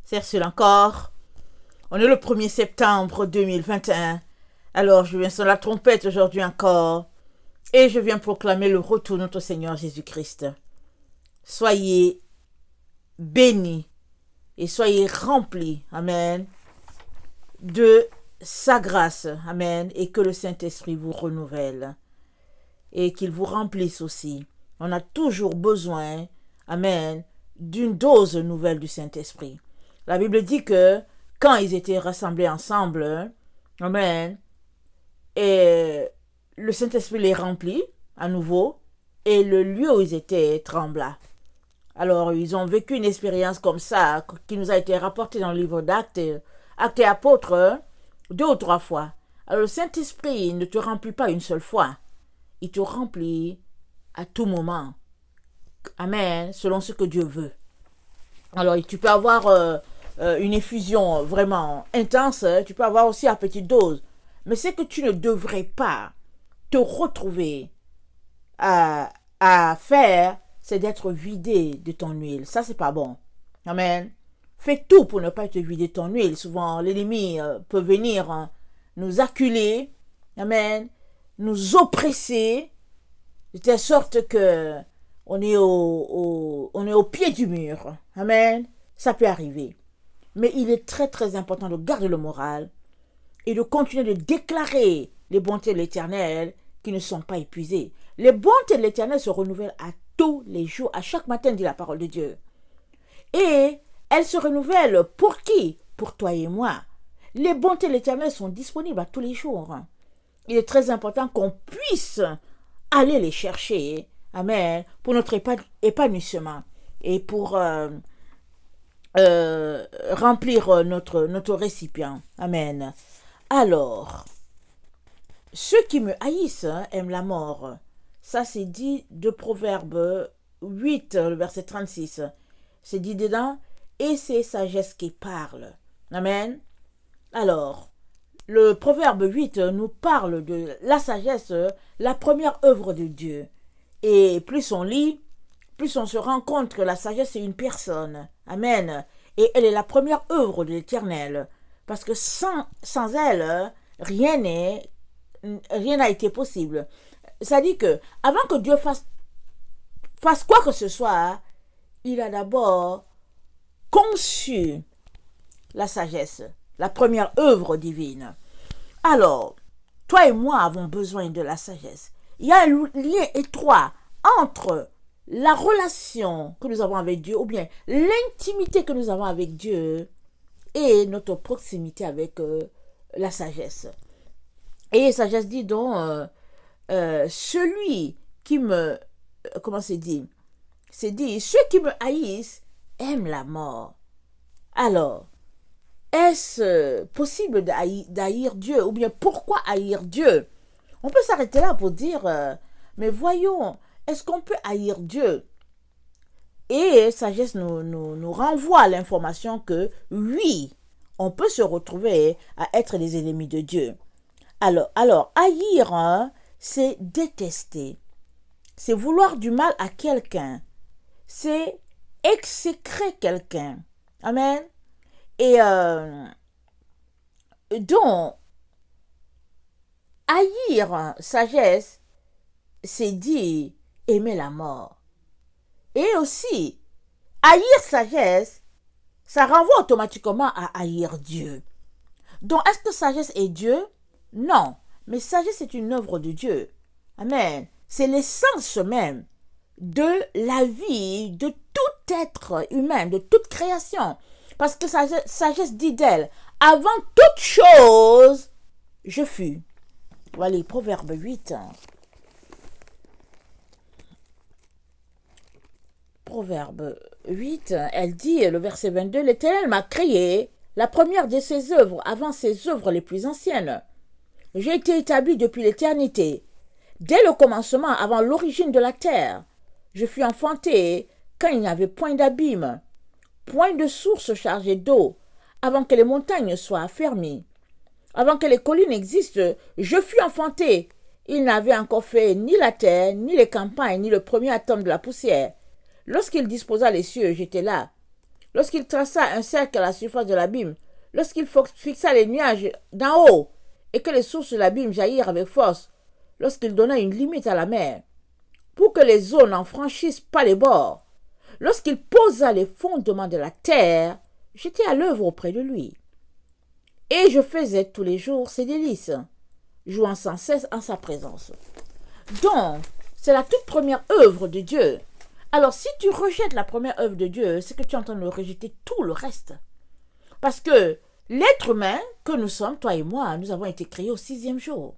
C'est seul encore. On est le 1er septembre 2021. Alors je viens sur la trompette aujourd'hui encore. Et je viens proclamer le retour de notre Seigneur Jésus-Christ. Soyez bénis et soyez remplis. Amen. De sa grâce. Amen. Et que le Saint-Esprit vous renouvelle. Et qu'il vous remplisse aussi. On a toujours besoin, amen, d'une dose nouvelle du Saint-Esprit. La Bible dit que quand ils étaient rassemblés ensemble, amen, et le Saint-Esprit les remplit à nouveau, et le lieu où ils étaient trembla. Alors, ils ont vécu une expérience comme ça, qui nous a été rapportée dans le livre d'Actes, Actes et Apôtres, 2 ou 3 fois. Alors, le Saint-Esprit ne te remplit pas une seule fois. Il te remplit à tout moment. Amen. Selon ce que Dieu veut. Alors, tu peux avoir une effusion vraiment intense. Tu peux avoir aussi à petite dose. Mais ce que tu ne devrais pas te retrouver à faire, c'est d'être vidé de ton huile. Ça, c'est pas bon. Amen. Fais tout pour ne pas être vidé de ton huile. Souvent, l'ennemi peut venir nous acculer. Amen. Nous oppresser de telle sorte que on est au pied du mur. Amen. Ça peut arriver. Mais il est très très important de garder le moral et de continuer de déclarer les bontés de l'Éternel qui ne sont pas épuisées. Les bontés de l'Éternel se renouvellent à tous les jours, à chaque matin, dit la parole de Dieu. Et elles se renouvellent pour qui? Pour toi et moi. Les bontés de l'Éternel sont disponibles à tous les jours. Il est très important qu'on puisse aller les chercher, amen, pour notre épanouissement et pour remplir notre récipient, amen. Alors, ceux qui me haïssent aiment la mort. Ça, c'est dit de Proverbe 8, le verset 36. C'est dit dedans, et c'est sagesse qui parle, amen. Alors, le Proverbe 8 nous parle de la sagesse, la première œuvre de Dieu. Et plus on lit, plus on se rend compte que la sagesse est une personne. Amen. Et elle est la première œuvre de l'Éternel. Parce que sans elle, rien n'a été possible. Ça dit que avant que Dieu fasse quoi que ce soit, il a d'abord conçu la sagesse, la première œuvre divine. Alors, toi et moi avons besoin de la sagesse. Il y a un lien étroit entre la relation que nous avons avec Dieu, ou bien l'intimité que nous avons avec Dieu et notre proximité avec la sagesse. Et sagesse dit donc, celui qui me... comment c'est dit? C'est dit, ceux qui me haïssent aiment la mort. Alors, est-ce possible d'haïr Dieu? Ou bien pourquoi haïr Dieu? On peut s'arrêter là pour dire, mais voyons, est-ce qu'on peut haïr Dieu? Et sagesse nous renvoie à l'information que oui, on peut se retrouver à être des ennemis de Dieu. Alors haïr, hein, c'est détester. C'est vouloir du mal à quelqu'un. C'est exécrer quelqu'un. Amen. Et donc, haïr sagesse, c'est dire aimer la mort. Et aussi, haïr sagesse, ça renvoie automatiquement à haïr Dieu. Donc, est-ce que sagesse est Dieu? Non, mais sagesse est une œuvre de Dieu. Amen. C'est l'essence même de la vie de tout être humain, de toute création. Parce que sagesse dit d'elle, avant toute chose, je fus. Voilà, Proverbe 8. Proverbe 8, elle dit, le verset 22, l'Éternel m'a créé, la première de ses œuvres, avant ses œuvres les plus anciennes. J'ai été établi depuis l'éternité, dès le commencement, avant l'origine de la terre. Je fus enfanté quand il n'y avait point d'abîme, point de source chargée d'eau, avant que les montagnes soient affermies. Avant que les collines existent, je fus enfanté. Il n'avait encore fait ni la terre, ni les campagnes, ni le premier atome de la poussière. Lorsqu'il disposa les cieux, j'étais là. lorsqu'il traça un cercle à la surface de l'abîme, lorsqu'il fixa les nuages d'en haut, et que les sources de l'abîme jaillirent avec force, lorsqu'il donna une limite à la mer, pour que les eaux n'en franchissent pas les bords, lorsqu'il posa les fondements de la terre, j'étais à l'œuvre auprès de lui. Et je faisais tous les jours ses délices, jouant sans cesse en sa présence. Donc, c'est la toute première œuvre de Dieu. Alors, si tu rejettes la première œuvre de Dieu, c'est que tu es en train de rejeter tout le reste. Parce que l'être humain que nous sommes, toi et moi, nous avons été créés au 6e jour.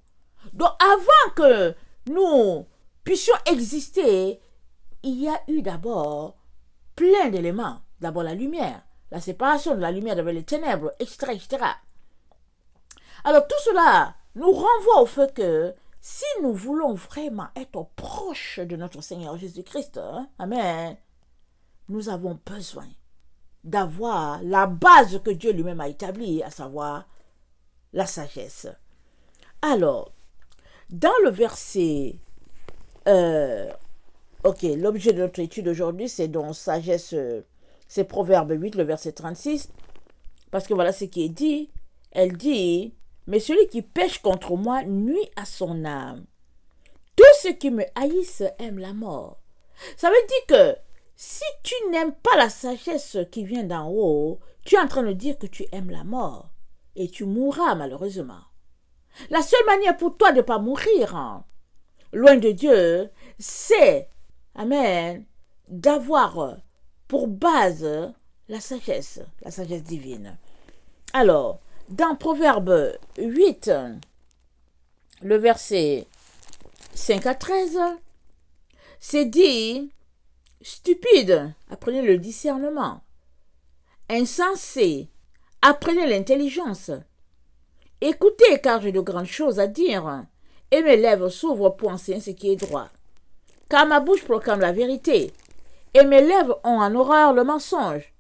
Donc, avant que nous puissions exister, il y a eu d'abord plein d'éléments. D'abord la lumière, la séparation de la lumière avec les ténèbres, etc., etc. Alors, tout cela nous renvoie au fait que si nous voulons vraiment être proches de notre Seigneur Jésus-Christ, amen, nous avons besoin d'avoir la base que Dieu lui-même a établie, à savoir la sagesse. Alors, dans le verset, l'objet de notre étude aujourd'hui, c'est donc sagesse, c'est Proverbe 8, le verset 36, parce que voilà ce qui est dit. Elle dit, mais celui qui pêche contre moi nuit à son âme. Tous ceux qui me haïssent aiment la mort. Ça veut dire que si tu n'aimes pas la sagesse qui vient d'en haut, tu es en train de dire que tu aimes la mort. Et tu mourras malheureusement. La seule manière pour toi de ne pas mourir, loin de Dieu, c'est, amen, d'avoir pour base la sagesse divine. Alors, dans Proverbe 8, le verset 5 à 13, c'est dit, stupide, apprenez le discernement. Insensé, apprenez l'intelligence. Écoutez, car j'ai de grandes choses à dire, et mes lèvres s'ouvrent pour enseigner ce qui est droit. Car ma bouche proclame la vérité, et mes lèvres ont en horreur le mensonge.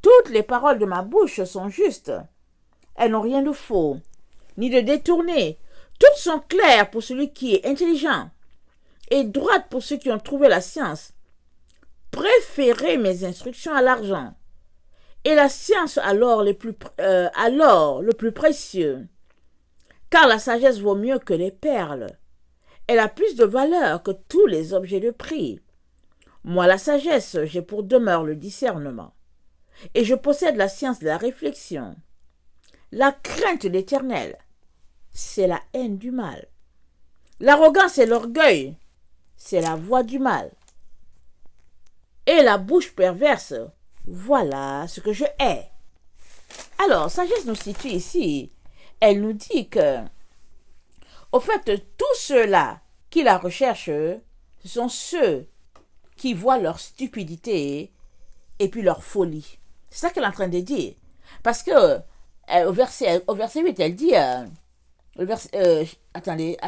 Toutes les paroles de ma bouche sont justes. Elles n'ont rien de faux, ni de détourné. Toutes sont claires pour celui qui est intelligent, et droites pour ceux qui ont trouvé la science. Préférez mes instructions à l'argent, et la science alors le plus précieux. Car la sagesse vaut mieux que les perles. Elle a plus de valeur que tous les objets de prix. Moi, la sagesse, j'ai pour demeure le discernement, et je possède la science de la réflexion. La crainte de l'Éternel, c'est la haine du mal. L'arrogance et l'orgueil, c'est la voie du mal. Et la bouche perverse, voilà ce que je hais. Alors, sagesse nous situe ici. Elle nous dit que, au fait, tous ceux-là qui la recherchent, ce sont ceux qui voient leur stupidité et puis leur folie. C'est ça qu'elle est en train de dire. Parce que, au verset 8, elle dit, à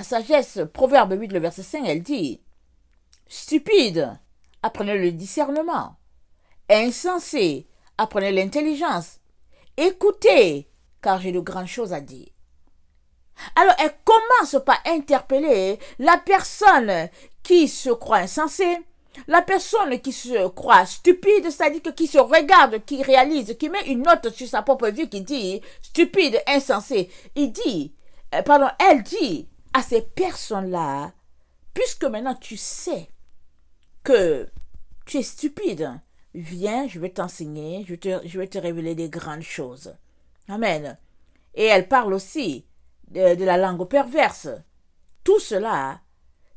sagesse, Proverbe 8, le verset 5, elle dit, stupide, apprenez le discernement. Insensé, apprenez l'intelligence. Écoutez, car j'ai de grandes choses à dire. Alors, elle commence par interpeller la personne qui se croit insensée, la personne qui se croit stupide, c'est-à-dire qui se regarde, qui réalise, qui met une note sur sa propre vie, qui dit stupide, insensé. Elle dit à ces personnes-là, puisque maintenant tu sais que tu es stupide, viens, je vais t'enseigner, je vais te révéler des grandes choses. Amen. Et elle parle aussi de la langue perverse. Tout cela,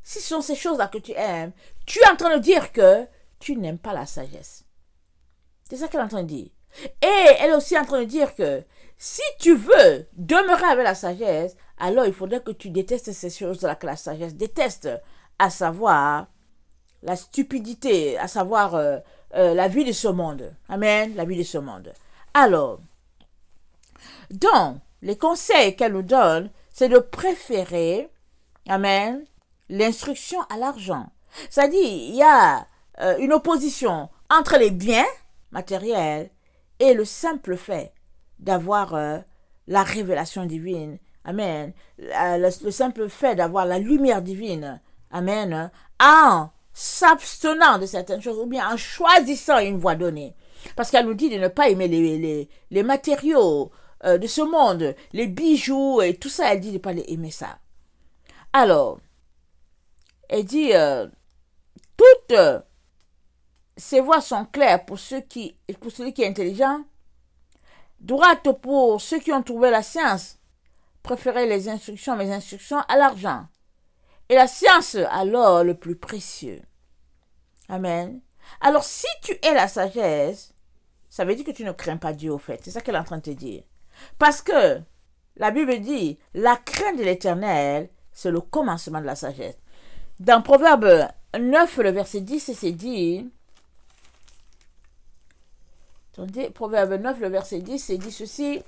si ce sont ces choses-là que tu aimes, tu es en train de dire que tu n'aimes pas la sagesse. C'est ça qu'elle est en train de dire. Et elle est aussi en train de dire que si tu veux demeurer avec la sagesse, alors il faudrait que tu détestes ces choses-là que la sagesse déteste, à savoir la stupidité, à savoir la vie de ce monde. Amen, la vie de ce monde. Alors, donc, les conseils qu'elle nous donne, c'est de préférer, amen, l'instruction à l'argent. C'est-à-dire, il y a une opposition entre les biens matériels et le simple fait d'avoir la révélation divine. Amen. Le simple fait d'avoir la lumière divine. Amen. En s'abstenant de certaines choses ou bien en choisissant une voie donnée. Parce qu'elle nous dit de ne pas aimer les matériaux de ce monde, les bijoux et tout ça. Elle dit de ne pas aimer ça. Alors, elle dit, toutes ces voies sont claires pour celui qui est intelligent, droite pour ceux qui ont trouvé la science, préférez mes instructions à l'argent. Et la science, alors, le plus précieux. Amen. Alors, si tu es la sagesse, ça veut dire que tu ne crains pas Dieu, au fait. C'est ça qu'elle est en train de te dire. Parce que la Bible dit, la crainte de l'Éternel, c'est le commencement de la sagesse. Dans Proverbe 9, le verset 10, c'est dit... Attendez, Proverbe 9, le verset 10, c'est dit ceci.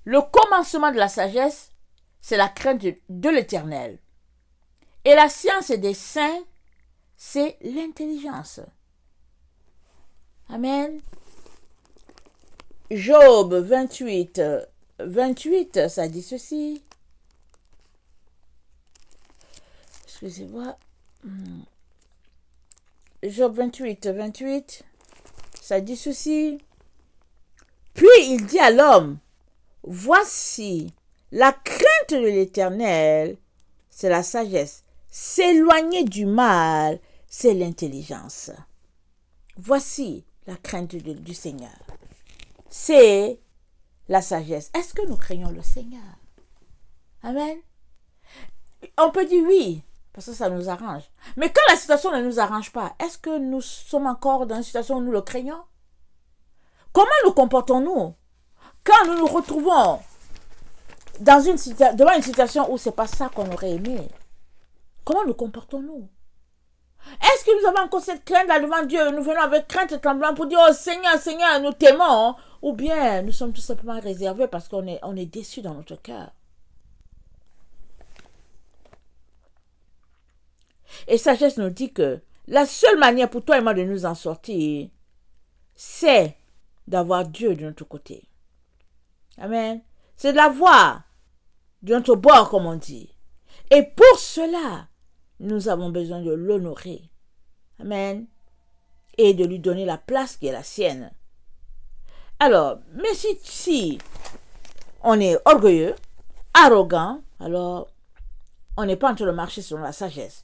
Le commencement de la sagesse, c'est la crainte de l'Éternel. Et la science des saints, c'est l'intelligence. Amen. Job 28, 28, ça dit ceci. Excusez-moi. Job 28, 28, ça dit ceci. Puis il dit à l'homme, voici, la crainte de l'Éternel, c'est la sagesse. S'éloigner du mal, c'est l'intelligence. Voici la crainte du Seigneur. C'est la sagesse. Est-ce que nous craignons le Seigneur? Amen. On peut dire oui, parce que ça nous arrange. Mais quand la situation ne nous arrange pas, est-ce que nous sommes encore dans une situation où nous le craignons? Comment nous comportons-nous quand nous nous retrouvons devant une situation où ce n'est pas ça qu'on aurait aimé? Comment nous comportons-nous? Est-ce que nous avons encore cette crainte là devant Dieu? Nous venons avec crainte et tremblement pour dire, oh Seigneur, Seigneur, nous t'aimons. Ou bien nous sommes tout simplement réservés parce qu'on est déçus dans notre cœur. Et sagesse nous dit que la seule manière pour toi et moi de nous en sortir, c'est d'avoir Dieu de notre côté. Amen. C'est de l'avoir de notre bord, comme on dit. Et pour cela, nous avons besoin de l'honorer. Amen. Et de lui donner la place qui est la sienne. Alors, mais si on est orgueilleux, arrogant, alors on n'est pas en train de marcher selon la sagesse.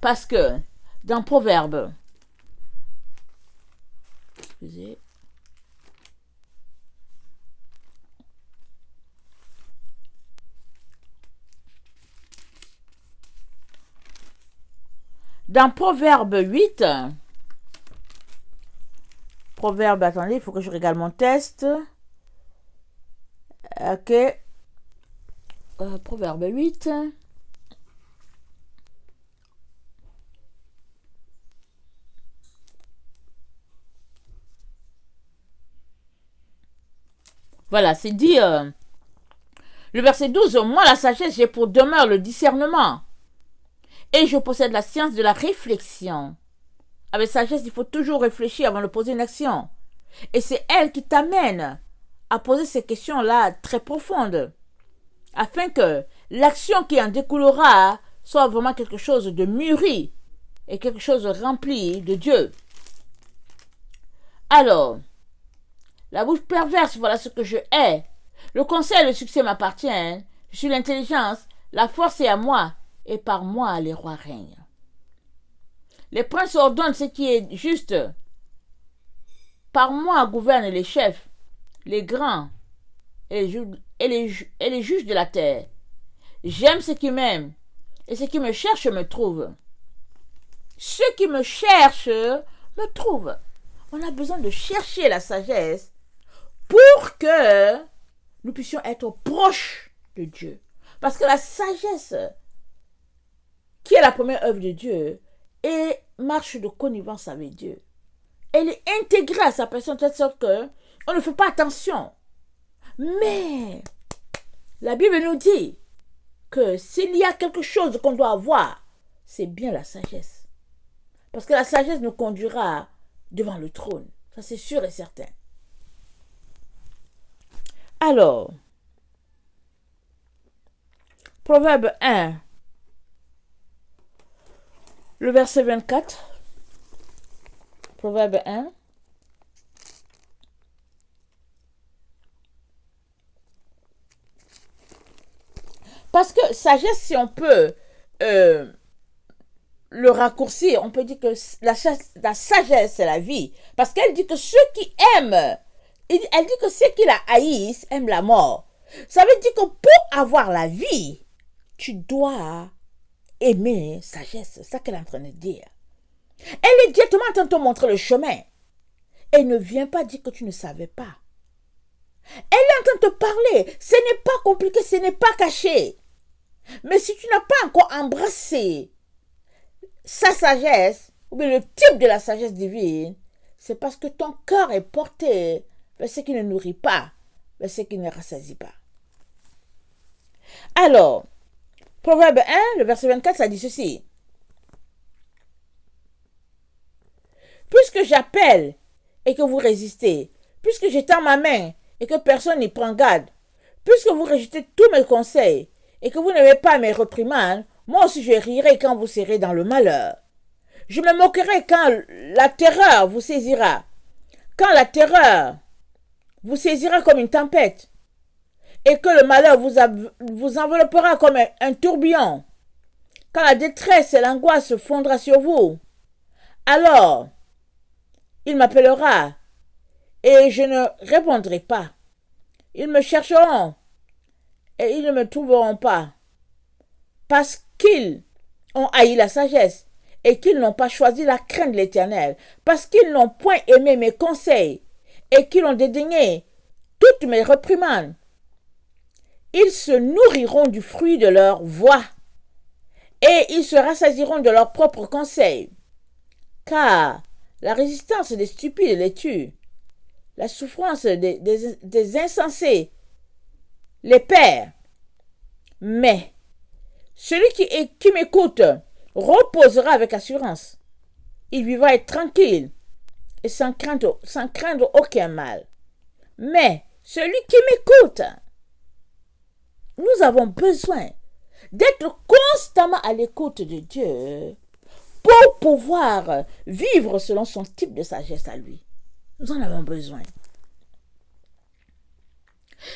Parce que dans Proverbe, excusez, dans Proverbe 8, Proverbe, attendez, il faut que je regarde mon test. Ok. Proverbe 8. Voilà, c'est dit, le verset 12, moi la sagesse, j'ai pour demeure le discernement. Et je possède la science de la réflexion. Avec sagesse, il faut toujours réfléchir avant de poser une action. Et c'est elle qui t'amène à poser ces questions-là très profondes. Afin que l'action qui en découlera soit vraiment quelque chose de mûri et quelque chose de rempli de Dieu. Alors, la bouche perverse, voilà ce que je hais. Le conseil et le succès m'appartiennent. Je suis l'intelligence, la force est à moi, et par moi les rois règnent. Les princes ordonnent ce qui est juste. Par moi gouvernent les chefs, les grands et les juges de la terre. J'aime ceux qui m'aiment, et ceux qui me cherchent me trouvent. Ceux qui me cherchent me trouvent. On a besoin de chercher la sagesse pour que nous puissions être proches de Dieu. Parce que la sagesse, qui est la première œuvre de Dieu, et marche de connivence avec Dieu. Elle est intégrée à sa personne de telle sorte qu'on ne fait pas attention. Mais la Bible nous dit que s'il y a quelque chose qu'on doit avoir, c'est bien la sagesse. Parce que la sagesse nous conduira devant le trône. Ça, c'est sûr et certain. Alors, Proverbe 1, le verset 24. Proverbe 1. Parce que sagesse, si on peut le raccourcir, on peut dire que la sagesse, c'est la vie. Parce qu'elle dit que ceux qui aiment, elle dit que ceux qui la haïssent aiment la mort. Ça veut dire que pour avoir la vie, tu dois aimer sagesse. C'est ça qu'elle est en train de dire. Elle est directement en train de te montrer le chemin. Elle ne vient pas dire que tu ne savais pas. Elle est en train de te parler. Ce n'est pas compliqué, ce n'est pas caché. Mais si tu n'as pas encore embrassé sa sagesse, ou bien le type de la sagesse divine, c'est parce que ton cœur est porté vers ce qui ne nourrit pas, vers ce qui ne rassasie pas. Alors, Proverbe 1, le verset 24, ça dit ceci. Puisque j'appelle et que vous résistez, puisque j'étends ma main et que personne n'y prend garde, puisque vous rejetez tous mes conseils et que vous n'aimez pas mes réprimandes, moi aussi je rirai quand vous serez dans le malheur. Je me moquerai quand la terreur vous saisira, quand la terreur vous saisira comme une tempête, et que le malheur vous enveloppera comme un tourbillon, quand la détresse et l'angoisse fondra sur vous. Alors, il m'appellera, et je ne répondrai pas. Ils me chercheront, et ils ne me trouveront pas, parce qu'ils ont haï la sagesse, et qu'ils n'ont pas choisi la crainte de l'Éternel, parce qu'ils n'ont point aimé mes conseils, et qu'ils ont dédaigné toutes mes réprimandes. Ils se nourriront du fruit de leur voix, et ils se rassasieront de leurs propres conseils. Car la résistance des stupides les tue, la souffrance des insensés les perd. Mais celui qui m'écoute reposera avec assurance. Il vivra être tranquille et sans craindre aucun mal. Mais celui qui m'écoute, nous avons besoin d'être constamment à l'écoute de Dieu pour pouvoir vivre selon son type de sagesse à lui. Nous en avons besoin.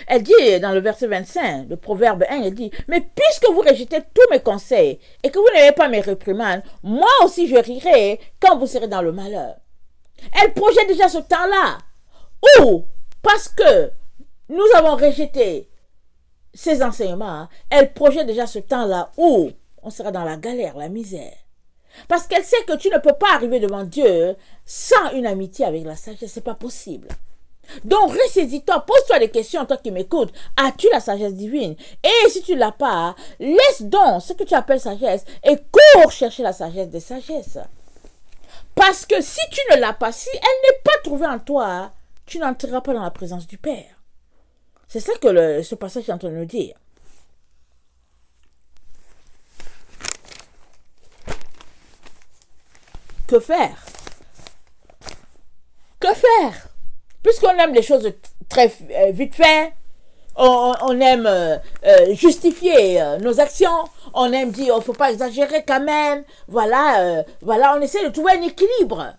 Elle dit dans le verset 25, le Proverbe 1, elle dit, mais puisque vous rejetez tous mes conseils et que vous n'avez pas mes réprimandes, moi aussi je rirai quand vous serez dans le malheur. Elle projette déjà ce temps-là où, parce que nous avons rejeté ces enseignements, elle projette déjà ce temps-là où on sera dans la galère, la misère. Parce qu'elle sait que tu ne peux pas arriver devant Dieu sans une amitié avec la sagesse, c'est pas possible. Donc ressaisis-toi, pose-toi des questions, toi qui m'écoutes. As-tu la sagesse divine? Et si tu ne l'as pas, laisse donc ce que tu appelles sagesse et cours chercher la sagesse des sagesses. Parce que si tu ne l'as pas, si elle n'est pas trouvée en toi, tu n'entreras pas dans la présence du Père. C'est ça que ce passage est en train de nous dire. Que faire? Que faire? Puisqu'on aime les choses très vite fait, on aime justifier nos actions, on aime dire il ne faut pas exagérer quand même, voilà, on essaie de trouver un équilibre.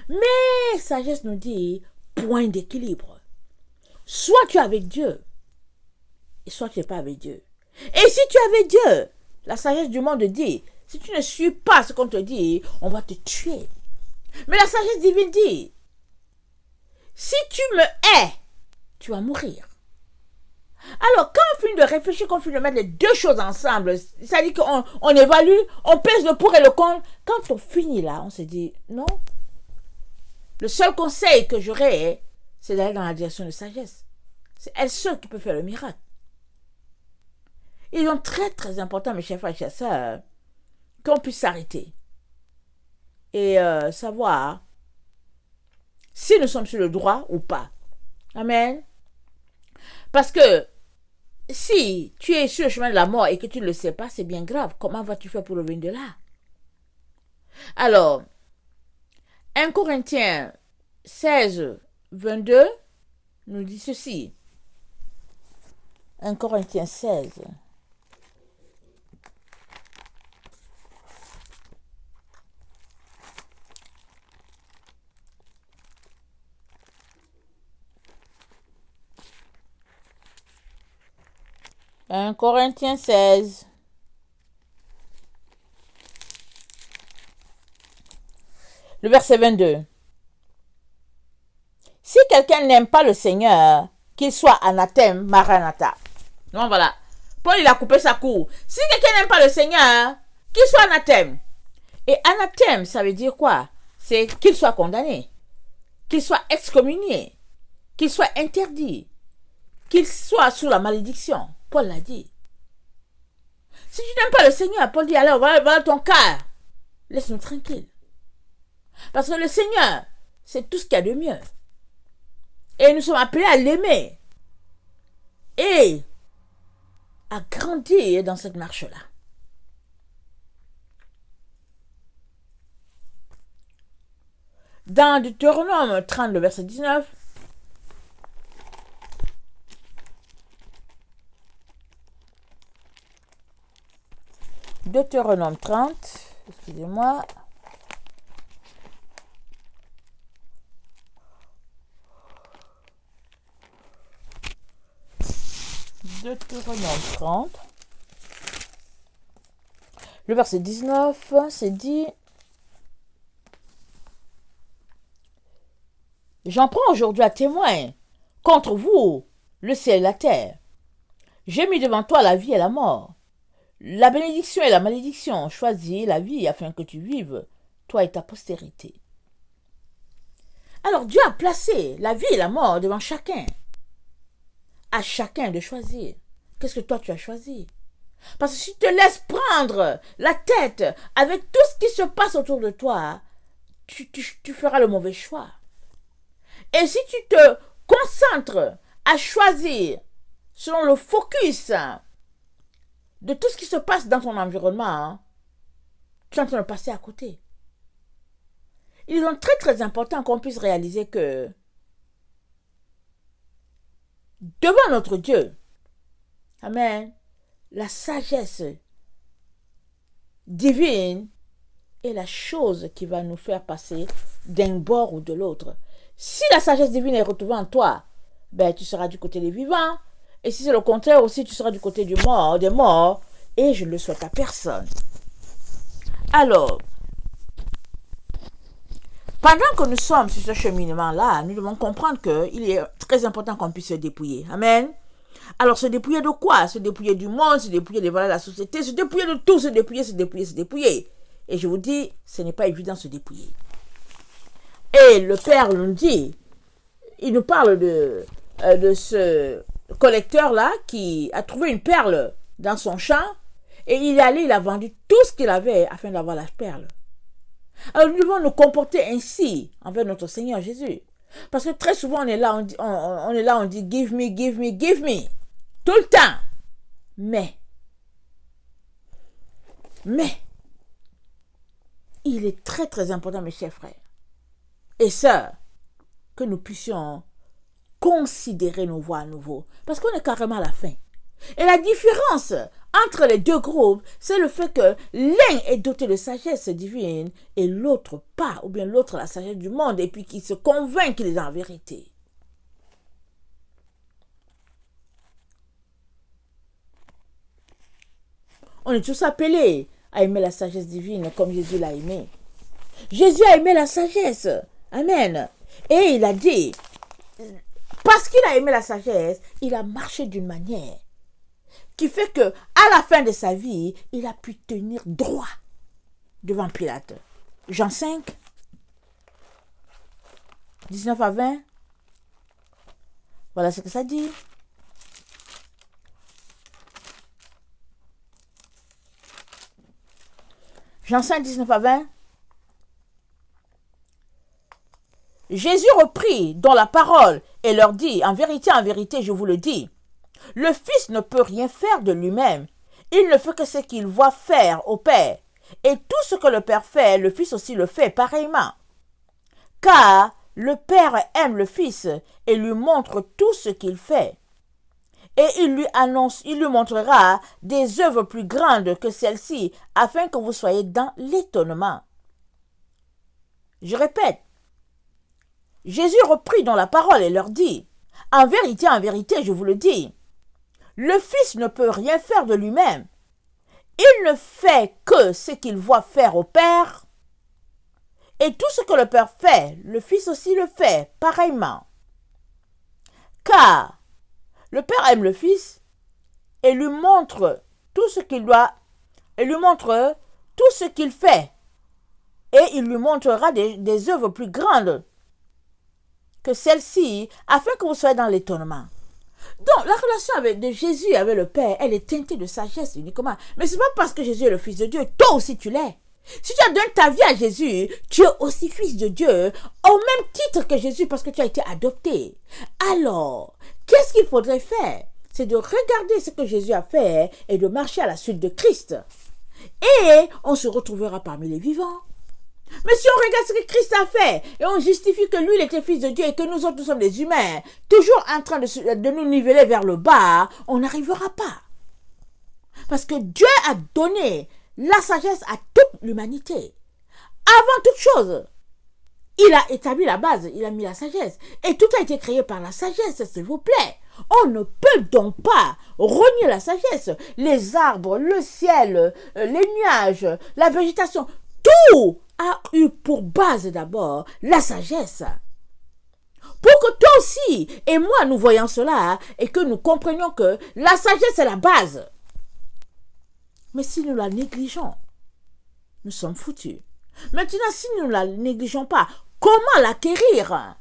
Mais sagesse nous dit point d'équilibre. Soit tu es avec Dieu, et soit tu n'es pas avec Dieu. Et si tu es avec Dieu, la sagesse du monde dit, si tu ne suis pas ce qu'on te dit, on va te tuer. Mais la sagesse divine dit, si tu me hais, tu vas mourir. Alors, quand on finit de réfléchir, quand on finit de mettre les deux choses ensemble, c'est-à-dire qu'on évalue, on pèse le pour et le contre, quand on finit là, on se dit, non, le seul conseil que j'aurais, c'est d'aller dans la direction de sagesse. C'est elle seule qui peut faire le miracle. Il est très très important, mes chers frères et chers sœurs, qu'on puisse s'arrêter et savoir si nous sommes sur le droit ou pas. Amen. Parce que si tu es sur le chemin de la mort et que tu ne le sais pas, c'est bien grave. Comment vas-tu faire pour revenir de là? Alors, 1 Corinthiens 16, 22 nous dit ceci. 1 Corinthiens 16. 1 Corinthiens 16. Le verset 22. Si quelqu'un n'aime pas le Seigneur, qu'il soit anathème, maranatha. Donc voilà. Paul, il a coupé sa cour. Si quelqu'un n'aime pas le Seigneur, qu'il soit anathème. Et anathème, ça veut dire quoi? C'est qu'il soit condamné, qu'il soit excommunié, qu'il soit interdit, qu'il soit sous la malédiction. Paul l'a dit. Si tu n'aimes pas le Seigneur, Paul dit, alors voilà ton cas. Laisse-nous tranquille. Parce que le Seigneur, c'est tout ce qu'il y a de mieux. Et nous sommes appelés à l'aimer. Et à grandir dans cette marche-là. Dans Deutéronome 30, le verset 19, Deutéronome 30, excusez-moi, Deutéronome 30, le verset 19, c'est dit: j'en prends aujourd'hui à témoin contre vous le ciel et la terre. J'ai mis devant toi la vie et la mort, la bénédiction et la malédiction. Choisis la vie afin que tu vives, toi et ta postérité. Alors Dieu a placé la vie et la mort devant chacun. À chacun de choisir. Qu'est-ce que toi tu as choisi? Parce que si tu te laisses prendre la tête avec tout ce qui se passe autour de toi, tu feras le mauvais choix. Et si tu te concentres à choisir selon le focus de tout ce qui se passe dans ton environnement, tu es en train de passer à côté. Il est donc très très important qu'on puisse réaliser que devant notre Dieu, amen, la sagesse divine est la chose qui va nous faire passer d'un bord ou de l'autre. Si la sagesse divine est retrouvée en toi, ben tu seras du côté des vivants. Et si c'est le contraire aussi, tu seras du côté des morts. Et je ne le souhaite à personne. Alors, pendant que nous sommes sur ce cheminement-là, nous devons comprendre qu'il est très important qu'on puisse se dépouiller. Amen. Alors, se dépouiller de quoi? Se dépouiller du monde, se dépouiller des valeurs de la société, se dépouiller de tout, se dépouiller. Et je vous dis, ce n'est pas évident de se dépouiller. Et le Père nous dit, il nous parle de ce collecteur-là qui a trouvé une perle dans son champ et il est allé, il a vendu tout ce qu'il avait afin d'avoir la perle. Alors nous devons nous comporter ainsi envers notre Seigneur Jésus. Parce que très souvent on est là, on dit give me, give me, give me. Tout le temps. Mais, il est très très important, mes chers frères et sœurs, que nous puissions considérer nos voies à nouveau. Parce qu'on est carrément à la fin. Et la différence entre les deux groupes, c'est le fait que l'un est doté de sagesse divine et l'autre pas, ou bien l'autre la sagesse du monde, et puis qui se convainc qu'il est en vérité. On est tous appelés à aimer la sagesse divine comme Jésus l'a aimé. Jésus a aimé la sagesse. Amen. Et il a dit, parce qu'il a aimé la sagesse, il a marché d'une manière qui fait que, à la fin de sa vie, il a pu tenir droit devant Pilate. Jean 5, 19 à 20. Voilà ce que ça dit. Jean 5, 19 à 20. Jésus reprit dans la parole et leur dit, en vérité, je vous le dis, le Fils ne peut rien faire de lui-même. Il ne fait que ce qu'il voit faire au Père. Et tout ce que le Père fait, le Fils aussi le fait pareillement. Car le Père aime le Fils et lui montre tout ce qu'il fait. Et il lui montrera des œuvres plus grandes que celles-ci, afin que vous soyez dans l'étonnement. Je répète, Jésus reprit dans la parole et leur dit, en vérité, je vous le dis, Le Fils ne peut rien faire de lui-même. Il ne fait que ce qu'il voit faire au Père. Et tout ce que le Père fait, le Fils aussi le fait, pareillement. Car le Père aime le Fils et lui montre tout ce qu'il doit, et lui montre tout ce qu'il fait. Et il lui montrera des œuvres plus grandes que celles-ci, afin que vous soyez dans l'étonnement. Donc, la relation de Jésus avec le Père, elle est teintée de sagesse uniquement. Mais ce n'est pas parce que Jésus est le Fils de Dieu, toi aussi tu l'es. Si tu as donné ta vie à Jésus, tu es aussi fils de Dieu, au même titre que Jésus, parce que tu as été adopté. Alors, qu'est-ce qu'il faudrait faire? C'est de regarder ce que Jésus a fait et de marcher à la suite de Christ. Et on se retrouvera parmi les vivants. Mais si on regarde ce que Christ a fait et on justifie que lui, il était fils de Dieu et que nous autres, nous sommes des humains, toujours en train de nous niveler vers le bas, on n'arrivera pas. Parce que Dieu a donné la sagesse à toute l'humanité. Avant toute chose, il a établi la base, il a mis la sagesse. Et tout a été créé par la sagesse, s'il vous plaît. On ne peut donc pas renier la sagesse. Les arbres, le ciel, les nuages, la végétation, tout a eu pour base d'abord la sagesse. Pour que toi aussi et moi nous voyons cela et que nous comprenions que la sagesse est la base. Mais si nous la négligeons, nous sommes foutus. Maintenant, si nous ne la négligeons pas, comment l'acquérir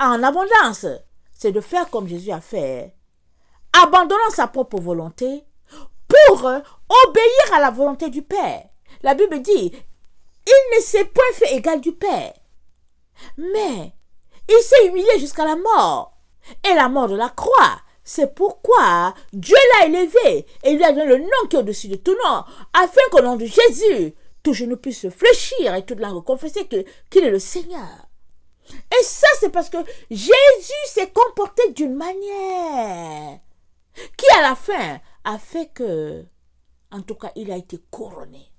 en abondance? C'est de faire comme Jésus a fait, abandonnant sa propre volonté pour obéir à la volonté du Père. La Bible dit, il ne s'est point fait égal du Père, mais il s'est humilié jusqu'à la mort, et la mort de la croix. C'est pourquoi Dieu l'a élevé et lui a donné le nom qui est au-dessus de tout nom, afin qu'au nom de Jésus, tout genou puisse se fléchir et toute langue confesser qu'il est le Seigneur. Et ça, c'est parce que Jésus s'est comporté d'une manière qui, à la fin, a fait que, en tout cas, il a été couronné.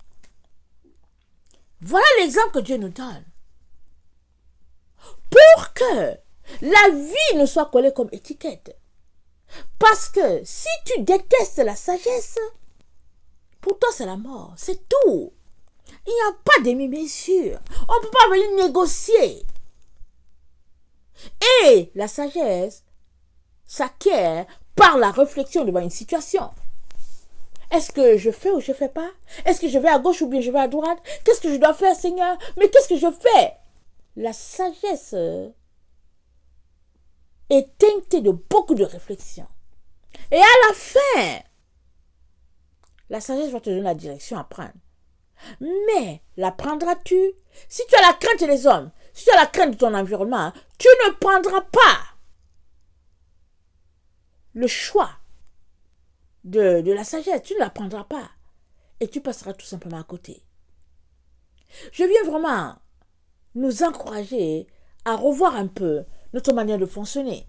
Voilà l'exemple que Dieu nous donne. Pour que la vie ne soit collée comme étiquette. Parce que si tu détestes la sagesse, pour toi c'est la mort, c'est tout. Il n'y a pas demi-mesure. On ne peut pas venir négocier. Et la sagesse s'acquiert par la réflexion devant une situation. Est-ce que je fais ou je ne fais pas? Est-ce que je vais à gauche ou bien je vais à droite? Qu'est-ce que je dois faire, Seigneur? Mais qu'est-ce que je fais? La sagesse est teintée de beaucoup de réflexions. Et à la fin, la sagesse va te donner la direction à prendre. Mais la prendras-tu? Si tu as la crainte des hommes, si tu as la crainte de ton environnement, tu ne prendras pas le choix de la sagesse. Tu ne la prendras pas. Et tu passeras tout simplement à côté. Je viens vraiment nous encourager à revoir un peu notre manière de fonctionner.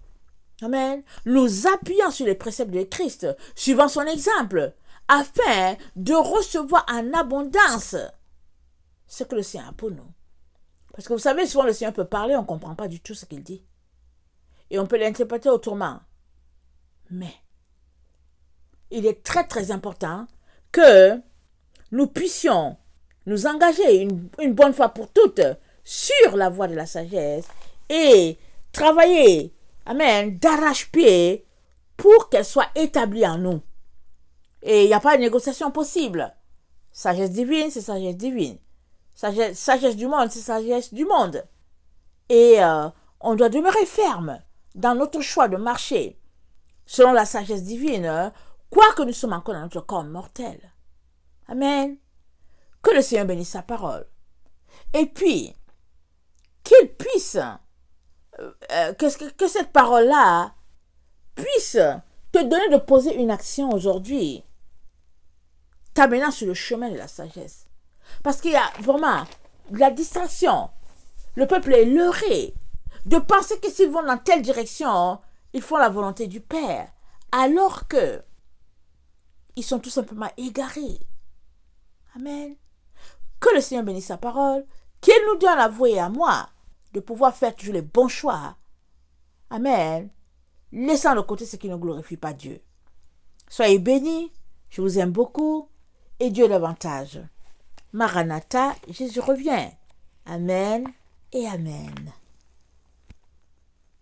Amen. Nous appuyons sur les préceptes de Christ, suivant son exemple, afin de recevoir en abondance ce que le Seigneur a pour nous. Parce que vous savez, souvent le Seigneur peut parler, on ne comprend pas du tout ce qu'il dit. Et on peut l'interpréter autrement. Mais il est très très important que nous puissions nous engager une bonne fois pour toutes sur la voie de la sagesse et travailler, amen, d'arrache-pied pour qu'elle soit établie en nous. Et il n'y a pas de négociation possible. Sagesse divine, c'est sagesse divine. Sagesse du monde, c'est sagesse du monde. Et on doit demeurer ferme dans notre choix de marcher selon la sagesse divine, quoique nous sommes encore dans notre corps mortel. Amen. Que le Seigneur bénisse sa parole. Et puis, qu'il puisse, que cette parole-là puisse te donner de poser une action aujourd'hui, t'amenant sur le chemin de la sagesse. Parce qu'il y a vraiment de la distraction. Le peuple est leurré de penser que s'ils vont dans telle direction, ils font la volonté du Père, alors que ils sont tout simplement égarés. Amen. Que le Seigneur bénisse sa parole, qu'il nous donne à vous et à moi de pouvoir faire toujours les bons choix. Amen. Laissant de côté ce qui ne glorifie pas Dieu. Soyez bénis, je vous aime beaucoup et Dieu davantage. Maranatha, Jésus revient. Amen et Amen.